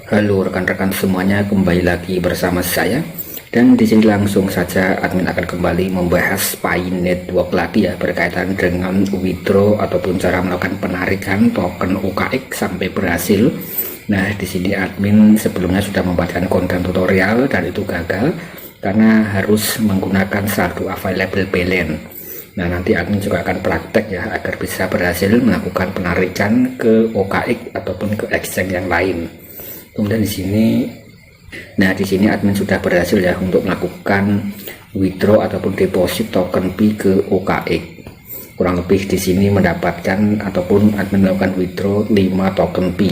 Halo rekan-rekan semuanya, kembali lagi bersama saya. Dan di sini langsung saja admin akan kembali membahas Pi Network lagi ya, berkaitan dengan withdraw ataupun cara melakukan penarikan token OKX sampai berhasil. Nah, di sini admin sebelumnya sudah membacakan konten tutorial dan itu gagal karena harus menggunakan saldo available balance. Nah, nanti admin juga akan praktek ya agar bisa berhasil melakukan penarikan ke OKX ataupun ke exchange yang lain. Kemudian di sini admin sudah berhasil ya untuk melakukan withdraw ataupun deposit token Pi ke OKX. Kurang lebih di sini mendapatkan ataupun admin melakukan withdraw 5 token Pi.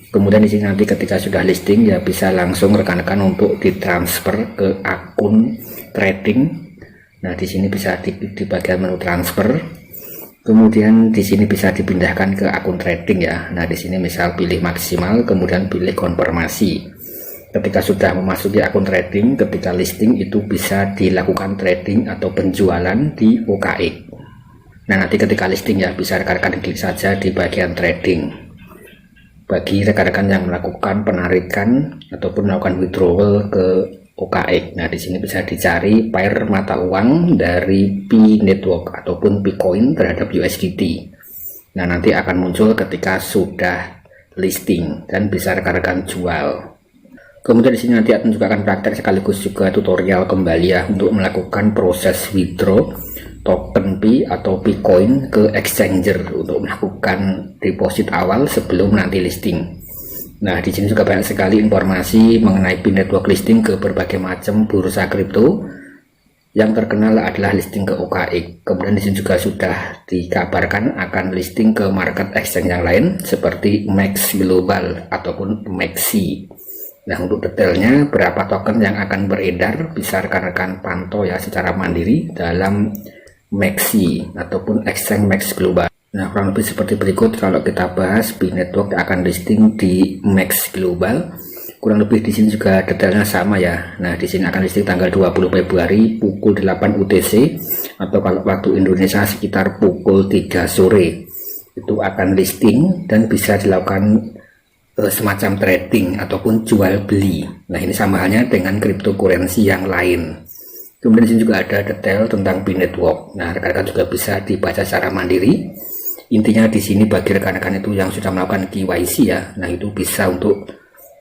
Kemudian di sini nanti ketika sudah listing ya bisa langsung rekan-rekan untuk ditransfer ke akun trading. Nah, di sini bisa di bagian menu transfer. Kemudian di sini bisa dipindahkan ke akun trading ya. Nah, di sini misal pilih maksimal, kemudian pilih konfirmasi. Ketika sudah memasuki akun trading, ketika listing itu bisa dilakukan trading atau penjualan di OKX. Nah, nanti ketika listing ya bisa rekan-rekan klik saja di bagian trading. Bagi rekan-rekan yang melakukan penarikan ataupun melakukan withdrawal ke OKX. Nah, di sini bisa dicari pair mata uang dari Pi Network ataupun Picoin terhadap USDT. Nah, nanti akan muncul ketika sudah listing dan bisa rekan-rekan jual. Kemudian di sini nanti akan juga akan praktek sekaligus juga tutorial kembali ya untuk melakukan proses withdraw token Pi atau Picoin ke exchanger untuk melakukan deposit awal sebelum nanti listing. Nah, di sini juga banyak sekali informasi mengenai Pi Network listing ke berbagai macam bursa kripto. Yang terkenal adalah listing ke OKX. Kemudian di sini juga sudah dikabarkan akan listing ke market exchange yang lain seperti Max Global ataupun Maxi. Nah, untuk detailnya berapa token yang akan beredar bisa rekan-rekan pantau ya secara mandiri dalam Maxi ataupun exchange Max Global. Nah, kurang lebih seperti berikut kalau kita bahas Pi Network akan listing di Max Global. Kurang lebih di sini juga detailnya sama ya. Nah, di sini akan listing tanggal 20 Februari pukul 8 UTC atau kalau waktu Indonesia sekitar pukul 3 sore. Itu akan listing dan bisa dilakukan semacam trading ataupun jual beli. Nah, ini sama halnya dengan cryptocurrency yang lain. Kemudian di sini juga ada detail tentang Pi Network. Nah, rekan-rekan juga bisa dibaca secara mandiri. Intinya di sini bagi rekan-rekan itu yang sudah melakukan KYC ya, nah itu bisa untuk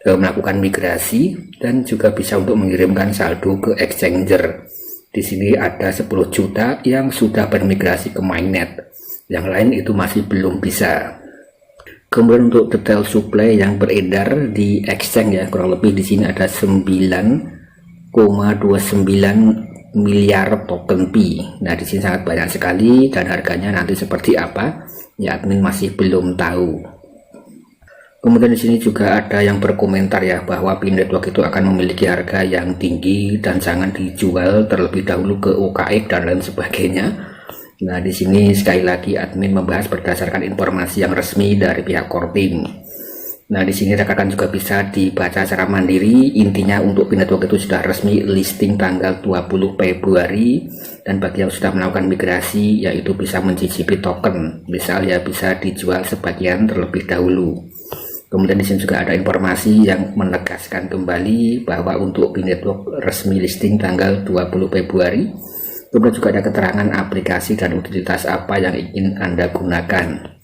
melakukan migrasi dan juga bisa untuk mengirimkan saldo ke exchanger. Di sini ada 10 juta yang sudah bermigrasi ke mainnet, yang lain itu masih belum bisa. Kemudian untuk detail supply yang beredar di exchange ya, kurang lebih di sini ada 9,29 miliar token Pi. Nah, di sini sangat banyak sekali dan harganya nanti seperti apa ya admin masih belum tahu. Kemudian di sini juga ada yang berkomentar ya bahwa Pi Network itu akan memiliki harga yang tinggi dan jangan dijual terlebih dahulu ke OKX dan lain sebagainya. Nah, di sini sekali lagi admin membahas berdasarkan informasi yang resmi dari pihak core team. Nah, di sini rekan-rekan juga bisa dibaca secara mandiri. Intinya untuk Pi Network itu sudah resmi listing tanggal 20 Februari dan bagi yang sudah melakukan migrasi yaitu bisa mencicipi token. Misal ya bisa dijual sebagian terlebih dahulu. Kemudian di sini juga ada informasi yang menegaskan kembali bahwa untuk Pi Network resmi listing tanggal 20 Februari. Kemudian juga ada keterangan aplikasi dan utilitas apa yang ingin Anda gunakan.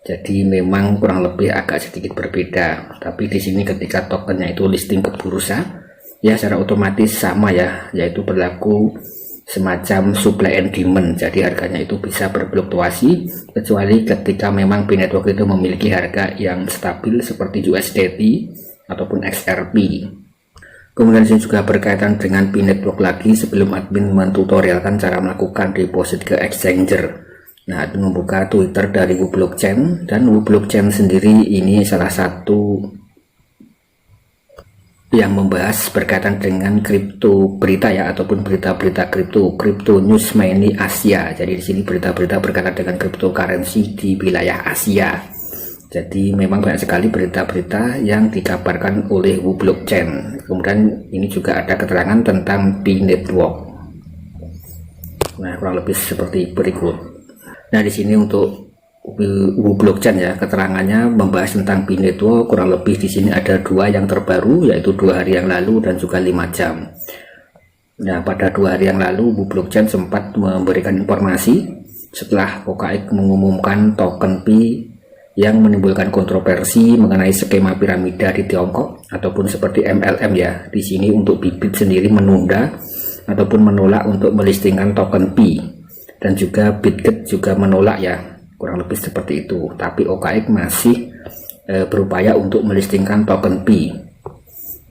Jadi memang kurang lebih agak sedikit berbeda, tapi di sini ketika tokennya itu listing ke bursa, ya secara otomatis sama ya, yaitu berlaku semacam supply and demand. Jadi harganya itu bisa berfluktuasi, kecuali ketika memang Pi Network itu memiliki harga yang stabil seperti USDT ataupun XRP. Kemudian ini juga berkaitan dengan Pi Network lagi sebelum admin mentutorialkan cara melakukan deposit ke exchanger. Nah, itu membuka Twitter dari WuBlockchain, dan WuBlockchain sendiri ini salah satu yang membahas berkaitan dengan kripto berita ya ataupun berita-berita kripto news mainly Asia. Jadi di sini berita-berita berkaitan dengan cryptocurrency di wilayah Asia. Jadi memang banyak sekali berita-berita yang dikabarkan oleh WuBlockchain. Kemudian ini juga ada keterangan tentang Pi Network. Nah, kurang lebih seperti berikut. Nah, di sini untuk blockchain ya. Keterangannya membahas tentang Pi Network, kurang lebih di sini ada 2 yang terbaru, yaitu 2 hari yang lalu dan juga 5 jam. Nah, pada 2 hari yang lalu blockchain sempat memberikan informasi setelah OKX mengumumkan token Pi yang menimbulkan kontroversi mengenai skema piramida di Tiongkok ataupun seperti MLM ya. Di sini untuk Bybit sendiri menunda ataupun menolak untuk melistingkan token Pi, dan juga Bitget juga menolak ya, kurang lebih seperti itu. Tapi OKX masih berupaya untuk melistingkan token Pi.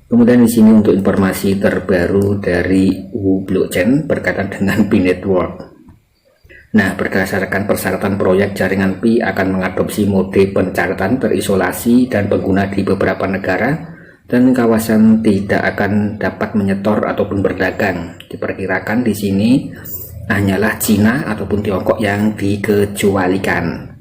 Kemudian di sini untuk informasi terbaru dari Blockchain berkaitan dengan Pi Network. Nah, berdasarkan persyaratan proyek, jaringan Pi akan mengadopsi mode pencatatan terisolasi dan pengguna di beberapa negara, dan kawasan tidak akan dapat menyetor ataupun berdagang. Diperkirakan di sini hanyalah Cina ataupun Tiongkok yang dikecualikan.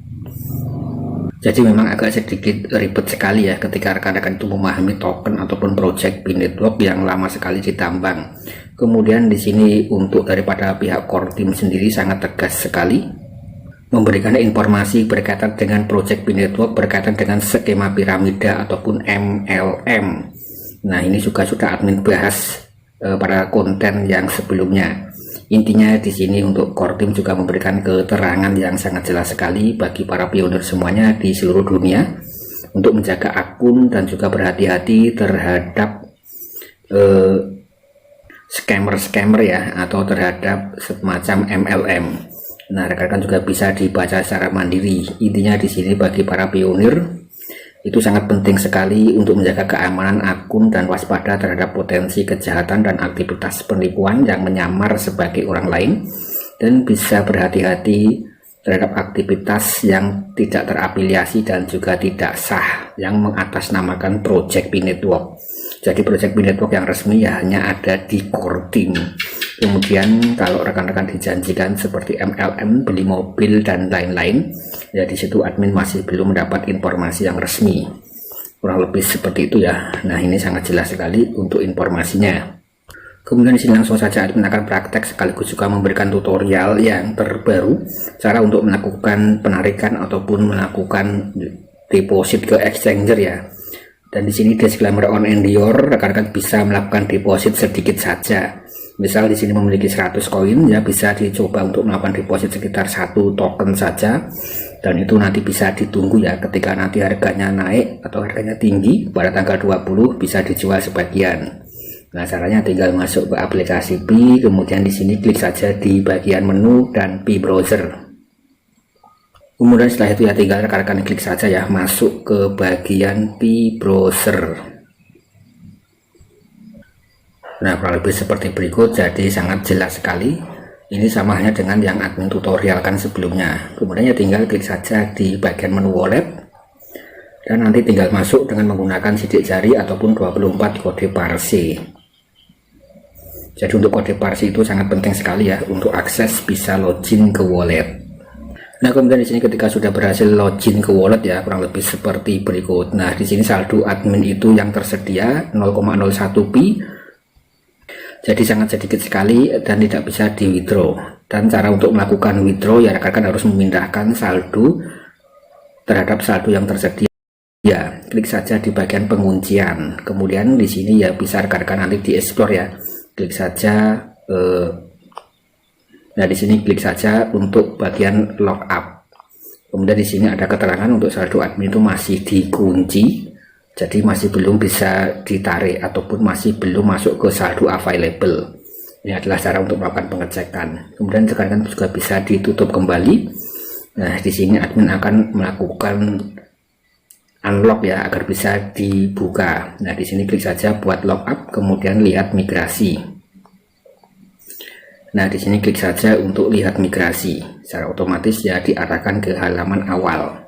Jadi memang agak sedikit ribet sekali ya ketika rekan-rekan itu memahami token ataupun project Pi Network yang lama sekali ditambang. Kemudian di sini untuk daripada pihak core team sendiri sangat tegas sekali memberikan informasi berkaitan dengan project Pi Network berkaitan dengan skema piramida ataupun MLM. Nah, ini juga sudah admin bahas pada konten yang sebelumnya. Intinya di sini untuk core team juga memberikan keterangan yang sangat jelas sekali bagi para pionir semuanya di seluruh dunia untuk menjaga akun dan juga berhati-hati terhadap scammer ya, atau terhadap semacam MLM. Nah, rekan-rekan juga bisa dibaca secara mandiri. Intinya di sini bagi para pionir itu sangat penting sekali untuk menjaga keamanan akun dan waspada terhadap potensi kejahatan dan aktivitas penipuan yang menyamar sebagai orang lain, dan bisa berhati-hati terhadap aktivitas yang tidak terafiliasi dan juga tidak sah yang mengatasnamakan project Pi Network. Jadi project Pi Network yang resmi ya hanya ada di core team. Kemudian kalau rekan-rekan dijanjikan seperti MLM, beli mobil dan lain-lain, ya di situ admin masih belum mendapat informasi yang resmi. Kurang lebih seperti itu ya. Nah, ini sangat jelas sekali untuk informasinya. Kemudian di sini langsung saja admin akan praktek sekaligus juga memberikan tutorial yang terbaru cara untuk melakukan penarikan ataupun melakukan deposit ke exchanger ya. Dan di sini disclaimer on Endior, rekan-rekan bisa melakukan deposit sedikit saja. Misal di sini memiliki 100 koin ya, bisa dicoba untuk melakukan deposit sekitar 1 token saja, dan itu nanti bisa ditunggu ya, ketika nanti harganya naik atau harganya tinggi pada tanggal 20 bisa dijual sebagian. Nah, caranya tinggal masuk ke aplikasi Pi, kemudian di sini klik saja di bagian menu dan Pi browser. Kemudian setelah itu ya tinggal rekan-rekan klik saja ya masuk ke bagian Pi browser. Nah, kurang lebih seperti berikut, jadi sangat jelas sekali. Ini sama halnya dengan yang admin tutorialkan sebelumnya. Kemudian ya tinggal klik saja di bagian menu wallet, dan nanti tinggal masuk dengan menggunakan sidik jari ataupun 24 kode parse. Jadi untuk kode parse itu sangat penting sekali ya untuk akses bisa login ke wallet. Nah, kemudian di sini ketika sudah berhasil login ke wallet ya kurang lebih seperti berikut. Nah, di sini saldo admin itu yang tersedia 0,01 Pi. Jadi sangat sedikit sekali dan tidak bisa di withdraw. Dan cara untuk melakukan withdraw ya rekan-rekan harus memindahkan saldo terhadap saldo yang tersedia. Ya, klik saja di bagian penguncian. Kemudian di sini ya bisa rekan-rekan nanti di explore ya. Klik saja. Nah, di sini klik saja untuk bagian lockup. Kemudian di sini ada keterangan untuk saldo admin itu masih dikunci. Jadi masih belum bisa ditarik ataupun masih belum masuk ke saldo available. Ini adalah cara untuk melakukan pengecekan. Kemudian sekarang juga bisa ditutup kembali. Nah, di sini admin akan melakukan unlock ya agar bisa dibuka. Nah, di sini klik saja buat lockup, kemudian lihat migrasi. Nah, di sini klik saja untuk lihat migrasi. Secara otomatis ya diarahkan ke halaman awal.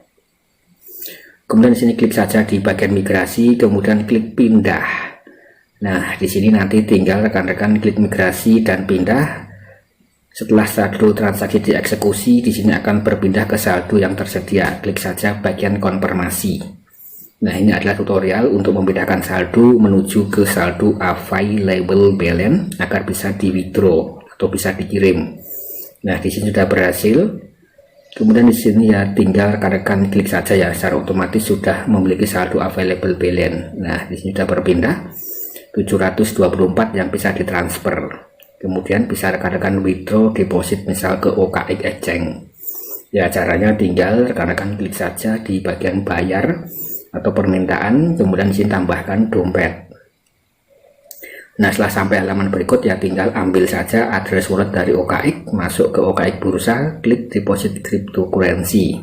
Kemudian di sini klik saja di bagian migrasi, kemudian klik pindah. Nah, di sini nanti tinggal rekan-rekan klik migrasi dan pindah. Setelah saldo transaksi dieksekusi, di sini akan berpindah ke saldo yang tersedia. Klik saja bagian konfirmasi. Nah, ini adalah tutorial untuk memindahkan saldo menuju ke saldo available balance agar bisa di withdraw atau bisa dikirim. Nah, di sini sudah berhasil. Kemudian di sini ya tinggal rekan-rekan klik saja ya, secara otomatis sudah memiliki saldo available balance. Nah, di sini sudah berpindah 724 yang bisa ditransfer. Kemudian bisa rekan-rekan withdraw deposit misal ke OKX Exchange. Ya, caranya tinggal rekan-rekan klik saja di bagian bayar atau permintaan, kemudian di sini tambahkan dompet. Nah, setelah sampai halaman berikut ya tinggal ambil saja address wallet dari OKX, masuk ke OKX Bursa, klik deposit cryptocurrency.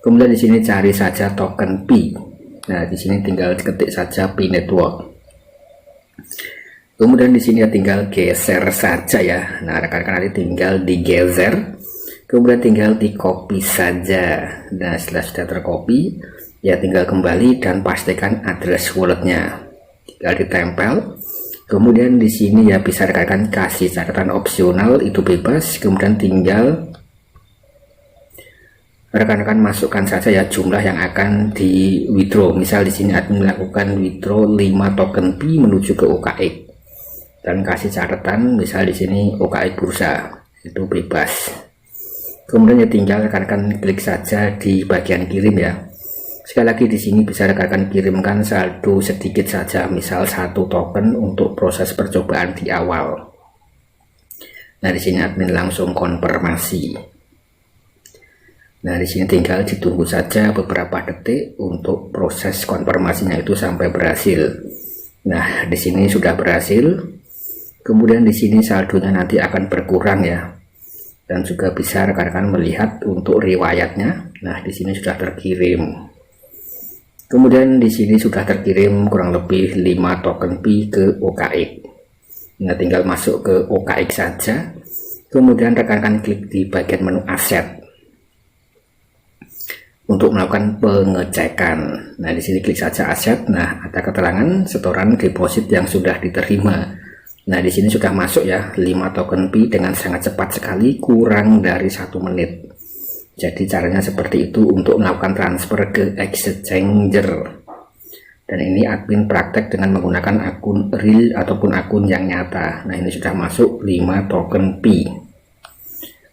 Kemudian di sini cari saja token Pi. Nah, di sini tinggal ketik saja Pi Network. Kemudian di sini ya tinggal geser saja ya. Nah, rekan-rekan nanti tinggal digeser. Kemudian tinggal di copy saja. Nah, setelah sudah tercopy ya tinggal kembali dan pastikan address walletnya. Tinggal ditempel. Kemudian di sini ya bisa rekan-rekan kasih catatan opsional, itu bebas. Kemudian tinggal rekan-rekan masukkan saja ya jumlah yang akan di withdraw. Misal di sini akan melakukan withdraw 5 token Pi menuju ke OKX. Dan kasih catatan misal di sini OKX Bursa, itu bebas. Kemudian ya tinggal rekan-rekan klik saja di bagian kirim ya. Sekali lagi di sini bisa rekan-rekan kirimkan saldo sedikit saja, misal 1 token untuk proses percobaan di awal. Nah, di sini admin langsung konfirmasi. Nah, di sini tinggal ditunggu saja beberapa detik untuk proses konfirmasinya itu sampai berhasil. Nah, di sini sudah berhasil. Kemudian di sini saldonya nanti akan berkurang ya. Dan juga bisa rekan-rekan melihat untuk riwayatnya. Nah, di sini sudah terkirim. Kemudian di sini sudah terkirim kurang lebih 5 token Pi ke OKX. Nah, tinggal masuk ke OKX saja. Kemudian rekan-rekan klik di bagian menu aset untuk melakukan pengecekan. Nah, di sini klik saja aset. Nah, ada keterangan setoran deposit yang sudah diterima. Nah, di sini sudah masuk ya 5 token Pi dengan sangat cepat sekali, kurang dari 1 menit. Jadi caranya seperti itu untuk melakukan transfer ke exchanger. Dan ini admin praktek dengan menggunakan akun real ataupun akun yang nyata. Nah, ini sudah masuk 5 token Pi.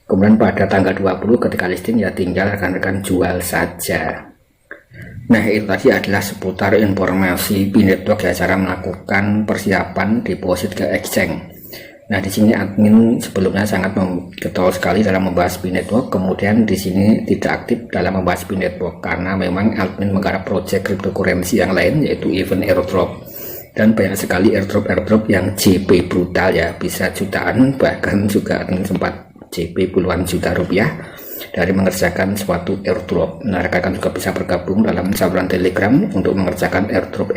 Kemudian pada tanggal 20 ketika listing ya tinggal rekan-rekan jual saja. Nah, itu tadi adalah seputar informasi Pi Network ya, cara melakukan persiapan deposit ke exchange. Nah, di sini admin sebelumnya sangat getol sekali dalam membahas Pi Network, kemudian di sini tidak aktif dalam membahas Pi Network karena memang admin menggarap project cryptocurrency yang lain yaitu event airdrop. Dan banyak sekali airdrop yang JP brutal ya, bisa jutaan, bahkan juga admin sempat JP puluhan juta rupiah dari mengerjakan suatu airdrop. Nah, rekan-rekan juga bisa bergabung dalam saluran Telegram untuk mengerjakan airdrop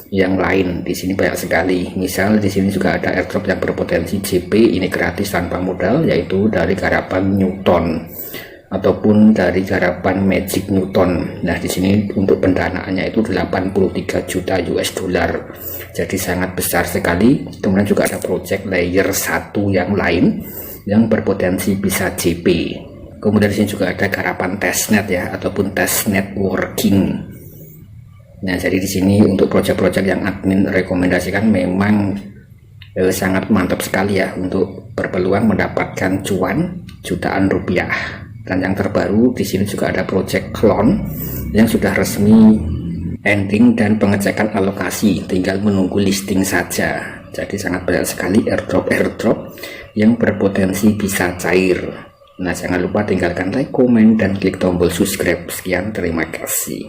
yang lain. Di sini banyak sekali. Misal di sini juga ada airdrop yang berpotensi JP, ini gratis tanpa modal, yaitu dari garapan Newton ataupun dari garapan Magic Newton. Nah, di sini untuk pendanaannya itu 83 juta US dollar. Jadi sangat besar sekali. Kemudian juga ada project layer 1 yang lain yang berpotensi bisa JP. Kemudian di sini juga ada garapan testnet ya, ataupun testnet working. Nah, jadi di sini untuk proyek-proyek yang admin rekomendasikan memang sangat mantap sekali ya untuk berpeluang mendapatkan cuan jutaan rupiah. Dan yang terbaru di sini juga ada proyek clone yang sudah resmi ending dan pengecekan alokasi, tinggal menunggu listing saja. Jadi sangat banyak sekali airdrop yang berpotensi bisa cair. Nah, jangan lupa tinggalkan like, komen, dan klik tombol subscribe. Sekian, terima kasih.